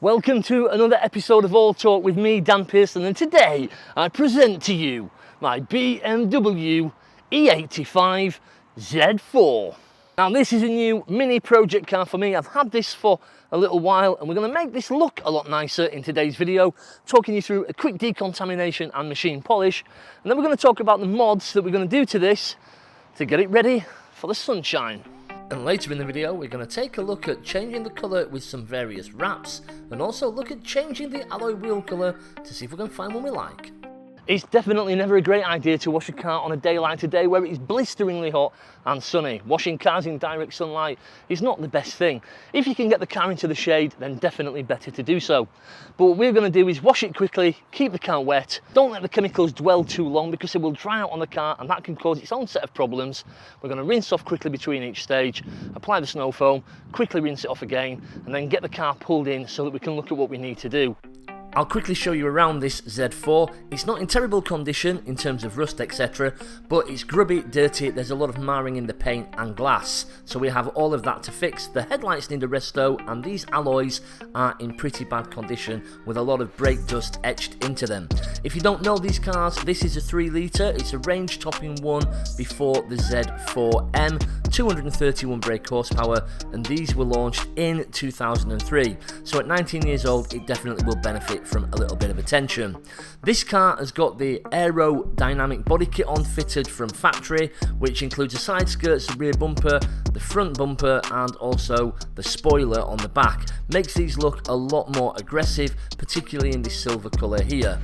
Welcome to another episode of All Talk with me, Dan Pearson, and today I present to you my BMW E85 Z4. Now this is a new mini project car for me. I've had this for a little while and we're going to make this look a lot nicer in today's video, talking you through a quick decontamination and machine polish, and then we're going to talk about the mods that we're going to do to this to get it ready for the sunshine. And later in the video we're going to take a look at changing the colour with some various wraps, and also look at changing the alloy wheel colour to see if we can find one we like. It's definitely never a great idea to wash a car on a day like today where it is blisteringly hot and sunny. Washing cars in direct sunlight is not the best thing. If you can get the car into the shade, then definitely better to do so. But what we're going to do is wash it quickly, keep the car wet, don't let the chemicals dwell too long because it will dry out on the car and that can cause its own set of problems. We're going to rinse off quickly between each stage, apply the snow foam, quickly rinse it off again, and then get the car pulled in so that we can look at what we need to do. I'll quickly show you around this Z4. It's not in terrible condition in terms of rust, etc, but it's grubby, dirty, there's a lot of marring in the paint and glass, so we have all of that to fix. The headlights need a resto and these alloys are in pretty bad condition with a lot of brake dust etched into them. If you don't know these cars, this is a 3 litre, it's a range topping one before the Z4M, 231 brake horsepower, and these were launched in 2003, so at 19 years old it definitely will benefit from a little bit of attention. This car has got the aerodynamic body kit on fitted from factory, which includes the side skirts, the rear bumper, the front bumper and also the spoiler on the back. Makes these look a lot more aggressive, particularly in this silver colour here.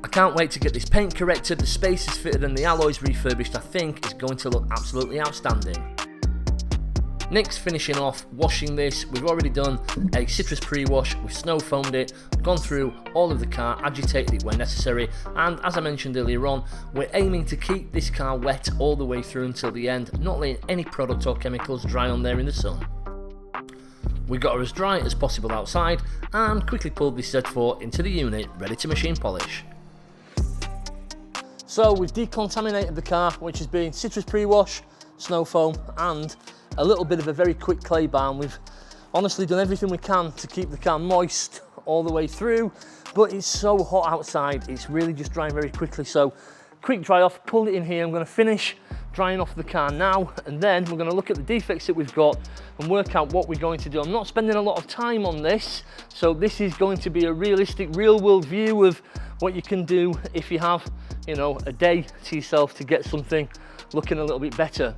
I can't wait to get this paint corrected, the spacers fitted and the alloys refurbished. I think is going to look absolutely outstanding. Next, finishing off washing this, we've already done a citrus pre-wash, we've snow foamed it, gone through all of the car, agitated it where necessary, and as I mentioned earlier on, we're aiming to keep this car wet all the way through until the end, not letting any product or chemicals dry on there in the sun. We got her as dry as possible outside and quickly pulled this Z4 into the unit, ready to machine polish. So we've decontaminated the car, which has been citrus pre-wash, snow foam and a little bit of a very quick clay balm. We've honestly done everything we can to keep the car moist all the way through, but it's so hot outside, it's really just drying very quickly. So quick dry off, pulled it in here. I'm going to finish drying off the car now, and then we're going to look at the defects that we've got and work out what we're going to do. I'm not spending a lot of time on this, so this is going to be a realistic, real world view of what you can do if you have, you know, a day to yourself to get something looking a little bit better.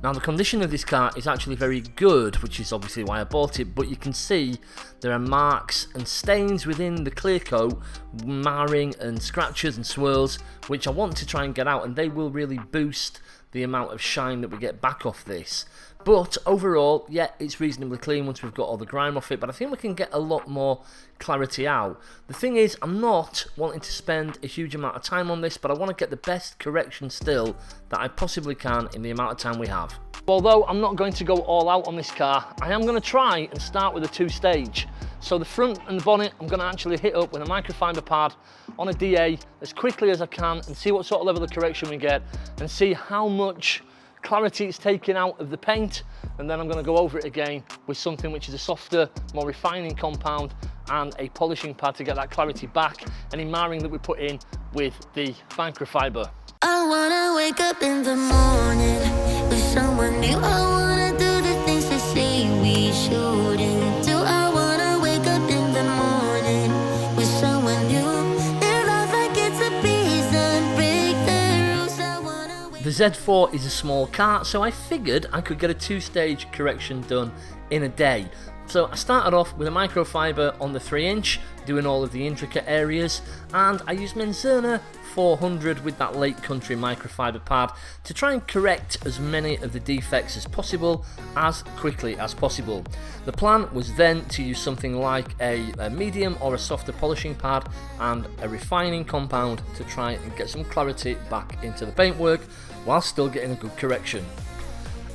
Now the condition of this car is actually very good, which is obviously why I bought it, but you can see there are marks and stains within the clear coat, marring and scratches and swirls, which I want to try and get out, and they will really boost the amount of shine that we get back off this. But overall, yeah, it's reasonably clean once we've got all the grime off it, but I think we can get a lot more clarity out. The thing is, I'm not wanting to spend a huge amount of time on this, but I want to get the best correction still that I possibly can in the amount of time we have. Although I'm not going to go all out on this car, I am going to try and start with a 2-stage. So the front and the bonnet I'm going to actually hit up with a microfiber pad on a DA as quickly as I can and see what sort of level of correction we get and see how much clarity it's taken out of the paint, and then I'm going to go over it again with something which is a softer, more refining compound and a polishing pad to get that clarity back, any marring that we put in with the microfiber. I wanna wake up in the morning with someone new. I wanna do the things they say we shouldn't do. I wanna wake up in the morning with someone new. Live life like it's a piece and break the rules. I wanna wake. The Z4 is a small car, so I figured I could get a 2-stage correction done in a day. So I started off with a microfiber on the 3-inch, doing all of the intricate areas, and I used Menzerna 400 with that late country microfiber pad to try and correct as many of the defects as possible, as quickly as possible. The plan was then to use something like a medium or a softer polishing pad and a refining compound to try and get some clarity back into the paintwork while still getting a good correction.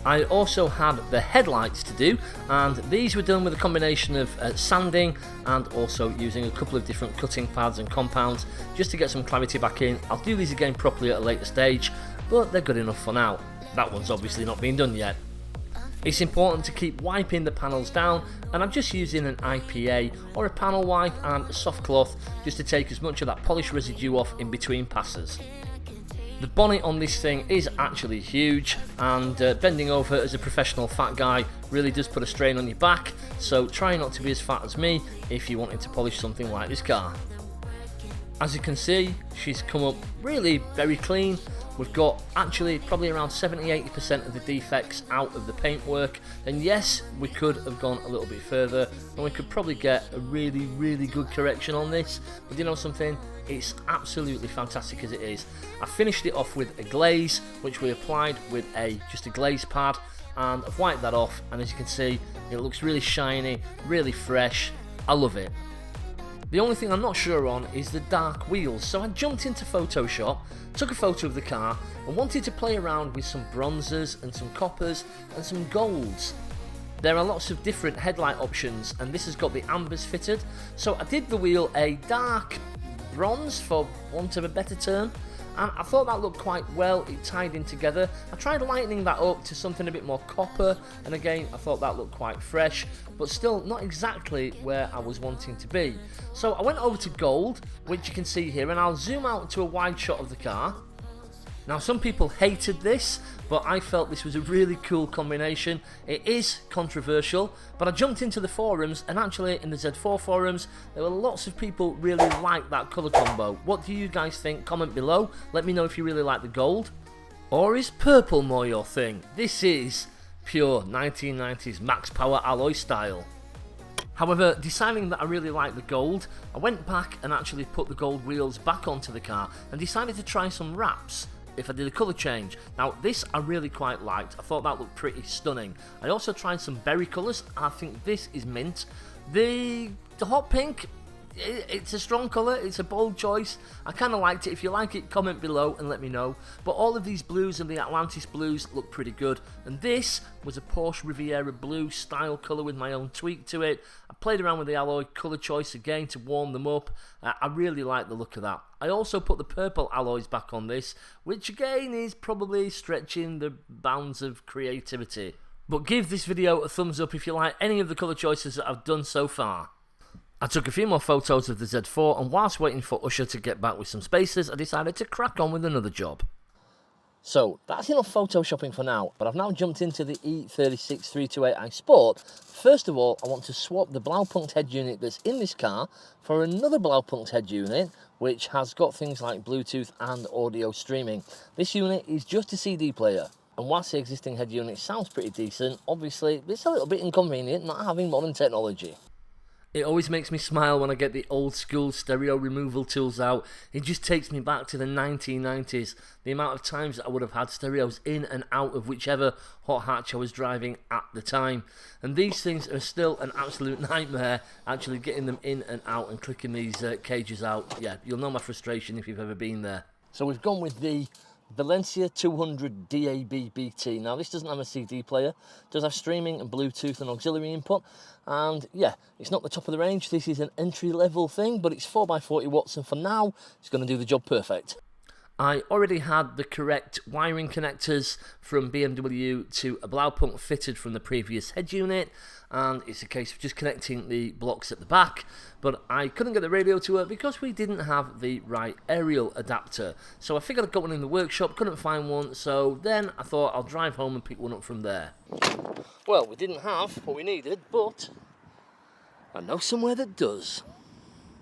I also had the headlights to do, and these were done with a combination of sanding and also using a couple of different cutting pads and compounds just to get some clarity back in. I'll do these again properly at a later stage, but they're good enough for now. That one's obviously not been done yet. It's important to keep wiping the panels down, and I'm just using an IPA or a panel wipe and a soft cloth just to take as much of that polish residue off in between passes. The bonnet on this thing is actually huge, and bending over as a professional fat guy really does put a strain on your back, so try not to be as fat as me if you're wanting to polish something like this car. As you can see, she's come up really very clean. We've got actually probably around 70-80% of the defects out of the paintwork, and yes, we could have gone a little bit further and we could probably get a really good correction on this, but you know something, it's absolutely fantastic as it is. I finished it off with a glaze which we applied with just a glaze pad, and I've wiped that off, and as you can see it looks really shiny, really fresh. I love it. The only thing I'm not sure on is the dark wheels, so I jumped into Photoshop, took a photo of the car and wanted to play around with some bronzes and some coppers and some golds. There are lots of different headlight options, and this has got the ambers fitted, so I did the wheel a dark bronze for want of a better term, and I thought that looked quite well, it tied in together. I tried lightening that up to something a bit more copper, and again I thought that looked quite fresh, but still not exactly where I was wanting to be. So I went over to gold, which you can see here, and I'll zoom out to a wide shot of the car. Now some people hated this, but I felt this was a really cool combination. It is controversial, but I jumped into the forums, and actually in the Z4 forums there were lots of people really like that colour combo. What do you guys think? Comment below, let me know if you really like the gold. Or is purple more your thing? This is pure 1990s max power alloy style. However, deciding that I really like the gold, I went back and actually put the gold wheels back onto the car and decided to try some wraps if I did a colour change. Now this I really quite liked, I thought that looked pretty stunning. I also tried some berry colours, I think this is mint. The hot pink, it's a strong colour, it's a bold choice, I kind of liked it. If you like it, comment below and let me know. But all of these blues and the Atlantis blues look pretty good, and this was a Porsche Riviera blue style colour with my own tweak to it. I played around with the alloy colour choice again to warm them up. I really like the look of that. I also put the purple alloys back on this, which again is probably stretching the bounds of creativity. But give this video a thumbs up if you like any of the colour choices that I've done so far. I took a few more photos of the Z4, and whilst waiting for Usher to get back with some spacers, I decided to crack on with another job. So that's enough photoshopping for now, but I've now jumped into the E36 328i Sport. First of all, I want to swap the Blaupunkt head unit that's in this car for another Blaupunkt head unit, which has got things like Bluetooth and audio streaming. This unit is just a CD player, and whilst the existing head unit sounds pretty decent, obviously it's a little bit inconvenient not having modern technology. It always makes me smile when I get the old school stereo removal tools out. It just takes me back to the 1990s, the amount of times that I would have had stereos in and out of whichever hot hatch I was driving at the time. And these things are still an absolute nightmare, actually getting them in and out and clicking these cages out. Yeah, you'll know my frustration if you've ever been there. So we've gone with the Valencia 200 DAB BT. Now this doesn't have a CD player, it does have streaming and Bluetooth and auxiliary input, and yeah, it's not the top of the range. This is an entry level thing, but it's 4x40 watts, and for now it's going to do the job perfect. I already had the correct wiring connectors from BMW to a Blaupunkt fitted from the previous head unit, and it's a case of just connecting the blocks at the back, but I couldn't get the radio to work because we didn't have the right aerial adapter. So I figured I'd got one in the workshop, couldn't find one, so then I thought I'll drive home and pick one up from there. Well, we didn't have what we needed, but I know somewhere that does.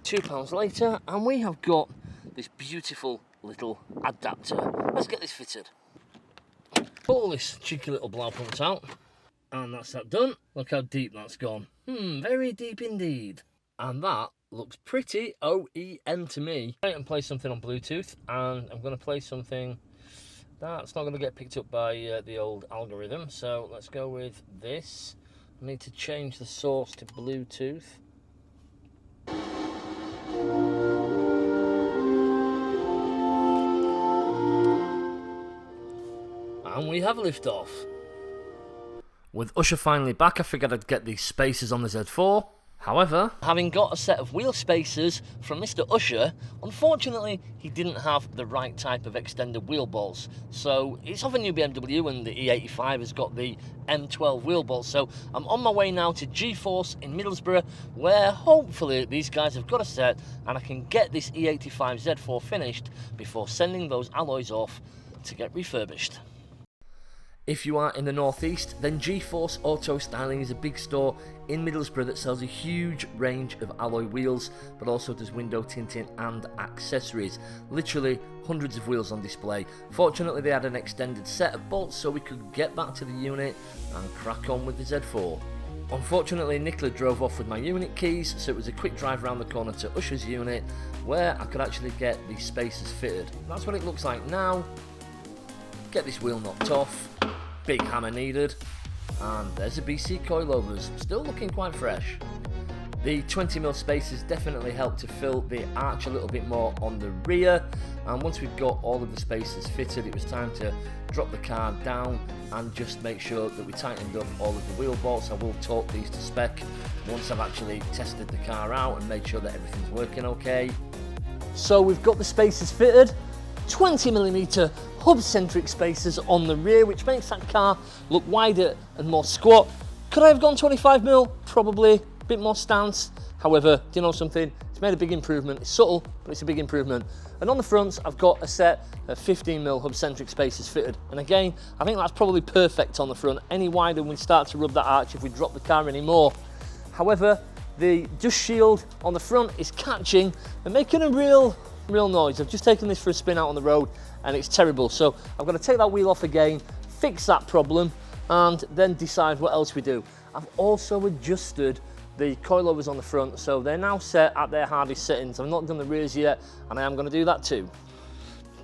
£2 later, and we have got this beautiful little adapter. Let's get this fitted. Pull this cheeky little Blaupunkt out, and that's that done. Look how deep that's gone. Very deep indeed. And that looks pretty OEM to me. I'm going to play something on Bluetooth, and I'm going to play something that's not going to get picked up by the old algorithm, so let's go with this. I need to change the source to Bluetooth. And we have liftoff. With Usher finally back, I figured I'd get these spacers on the Z4. However, having got a set of wheel spacers from Mr. Usher, unfortunately he didn't have the right type of extended wheel bolts. So it's off a new BMW, and the E85 has got the M12 wheel bolts. So I'm on my way now to G-Force in Middlesbrough, where hopefully these guys have got a set and I can get this E85 Z4 finished before sending those alloys off to get refurbished. If you are in the northeast, then G-Force Auto Styling is a big store in Middlesbrough that sells a huge range of alloy wheels, but also does window tinting and accessories. Literally hundreds of wheels on display. Fortunately, they had an extended set of bolts so we could get back to the unit and crack on with the Z4. Unfortunately, Nicola drove off with my unit keys, so it was a quick drive around the corner to Usher's unit, where I could actually get the spacers fitted. That's what it looks like now. Get this wheel knocked off, big hammer needed, and there's the BC coilovers, still looking quite fresh. The 20mm spacers definitely help to fill the arch a little bit more on the rear, and once we've got all of the spacers fitted, it was time to drop the car down and just make sure that we tightened up all of the wheel bolts. I will torque these to spec once I've actually tested the car out and made sure that everything's working okay. So we've got the spacers fitted, 20mm hub-centric spacers on the rear, which makes that car look wider and more squat. Could I have gone 25mm? Probably. A bit more stance. However, do you know something? It's made a big improvement. It's subtle, but it's a big improvement. And on the fronts, I've got a set of 15mm hub-centric spacers fitted. And again, I think that's probably perfect on the front. Any wider, we start to rub that arch if we drop the car any more. However, the dust shield on the front is catching and making a real noise. I've just taken this for a spin out on the road and it's terrible. So I've got to take that wheel off again, fix that problem, and then decide what else we do. I've also adjusted the coilovers on the front, so they're now set at their hardest settings. I've not done the rears yet, and I am going to do that too.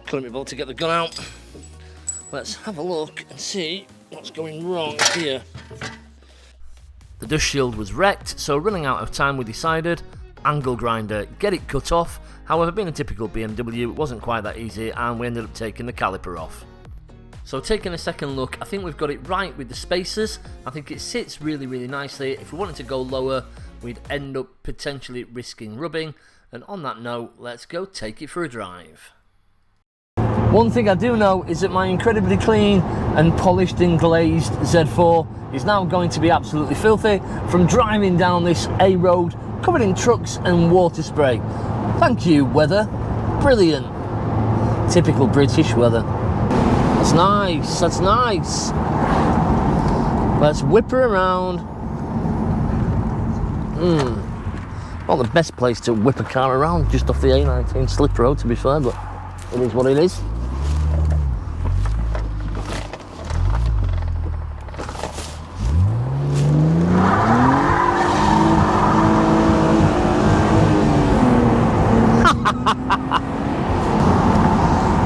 Couldn't be able to get the gun out. Let's have a look and see what's going wrong here. The dust shield was wrecked, so running out of time we decided angle grinder, get it cut off. However, being a typical BMW, it wasn't quite that easy, and we ended up taking the caliper off. So taking a second look, I think we've got it right with the spacers. I think it sits really nicely. If we wanted to go lower, we'd end up potentially risking rubbing. And on that note, let's go take it for a drive. One thing I do know is that my incredibly clean and polished and glazed Z4 is now going to be absolutely filthy from driving down this A road covered in trucks and water spray. Thank you, weather. Brilliant. Typical British weather. That's nice, that's nice. Let's whip her around. Not the best place to whip a car around, just off the A19 slip road to be fair, but it is what it is.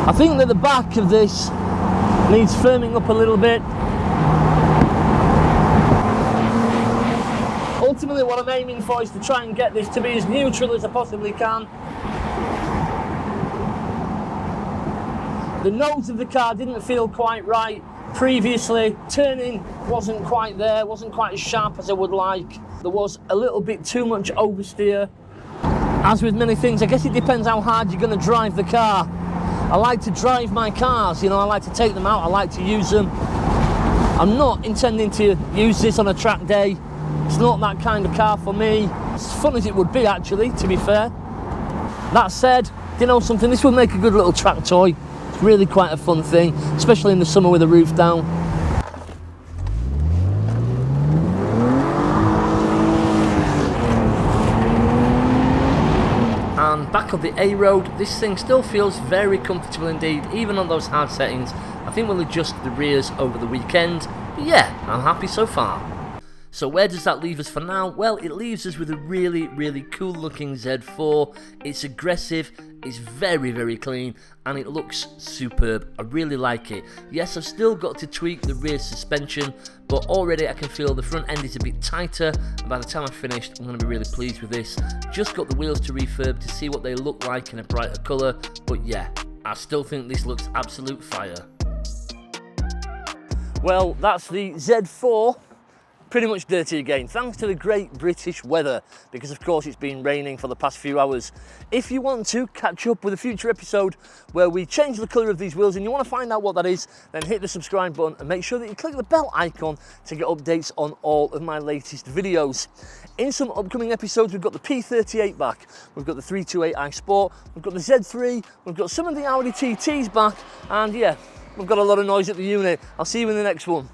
I think that the back of this needs firming up a little bit. Ultimately what I'm aiming for is to try and get this to be as neutral as I possibly can. The nose of the car didn't feel quite right previously. Turning wasn't quite there, wasn't quite as sharp as I would like. There was a little bit too much oversteer. As with many things, I guess it depends how hard you're going to drive the car. I like to drive my cars, you know, I like to take them out, I like to use them. I'm not intending to use this on a track day. It's not that kind of car for me. As fun as it would be, actually, to be fair. That said, you know something, this would make a good little track toy. It's really quite a fun thing, especially in the summer with the roof down. And back on the A road, this thing still feels very comfortable indeed, even on those hard settings. I think we'll adjust the rears over the weekend, but yeah, I'm happy so far. So where does that leave us for now? Well, it leaves us with a really cool looking Z4. It's aggressive, it's very clean, and it looks superb. I really like it. Yes, I've still got to tweak the rear suspension, but already I can feel the front end is a bit tighter, and by the time I've finished, I'm going to be really pleased with this. Just got the wheels to refurb to see what they look like in a brighter colour, but yeah, I still think this looks absolute fire. Well, that's the Z4. pretty much dirty again, thanks to the great British weather, because of course it's been raining for the past few hours. If you want to catch up with a future episode where we change the colour of these wheels and you want to find out what that is, then hit the subscribe button and make sure that you click the bell icon to get updates on all of my latest videos. In some upcoming episodes, we've got the P38 back, we've got the 328i Sport, we've got the Z3, we've got some of the Audi TTs back, and yeah, we've got a lot of noise at the unit. I'll see you in the next one.